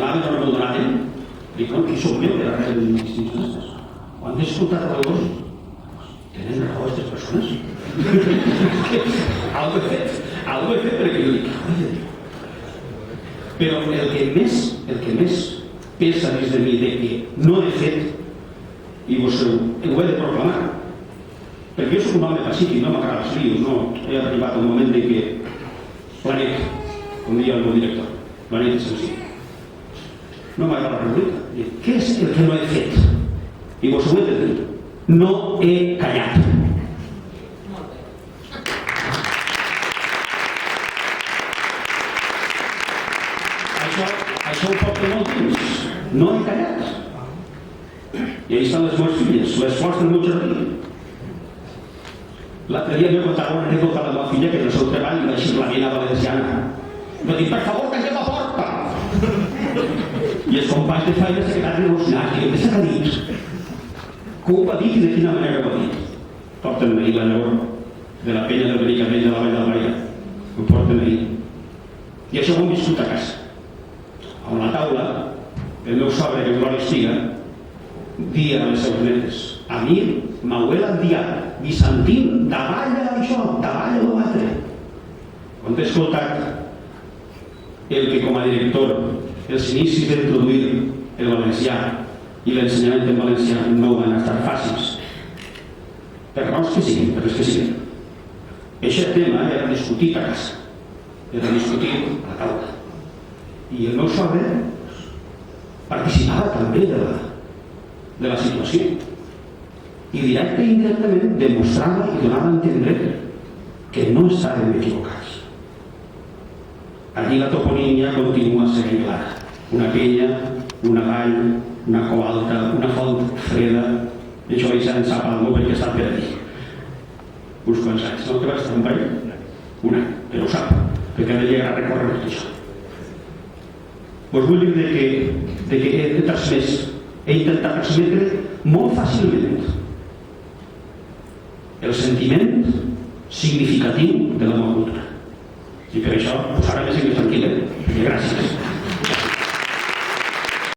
no me donaven, dic, no, qui sóc jo per a res d'institucions? Quan he escoltat a dos, tenen raó aquestes persones? Algo he fet perquè jo dic, però el que més pesa dins de mi de que no he fet, i vos ho he de proclamar, perquè jo soc un home pacífic, no m'agrada els líos, no he arribat al moment de que planet, com deia el meu director, planet és senzill. No m'agrada la república. Què és el que no he fet? I vos ho he de dir. No he callat. Això ho porta molt temps. No he callat. I ahí estan les meves filles, l'esforç del meu jardí. L'altre dia m'he contat una anècdota a la meva filla que en el seu treball va així la Viena Valenciana. Va dir, per favor, tanquem la porta! I els companys de feina s'ha quedat emocionats. I què s'ha dit? Com ho va dir i de quina manera ho va dir? Porten-me ahir la llavor de la penya del medicament de la Vall d'Albaida. Ho porten ahir. I això ho hem viscut a casa. A una taula, el meu sogre, que glòria estiga, dia a les seves netes. A mi m'hauria enviat Vicentín, davalla això, davalla l'altre. Quan he escoltat el que com a director els inicis d'introduir el valencià i l'ensenyament en valencià no van estar fàcils. Per raons que siguin, per les que siguin. Aquest tema era discutit a casa, era discutit a la taula. I el meu sogre participava també de la situació. I directe i indirectament demostrava i donava a entendre que no estàvem equivocats. Allí la toponímia continua sent clara. Una penya, una vall, una cova alta, una font freda. I això ja en sap algú perquè està per allí. Uns quants anys, no? Que va estar un parell? Un any, però ho sap, perquè ha de llegar a recórrer tot això. Us vull dir que he intentat transmetre molt fàcilment el sentiment significatiu de la meva cultura. I per això us farà més tranquil·la. Gràcies.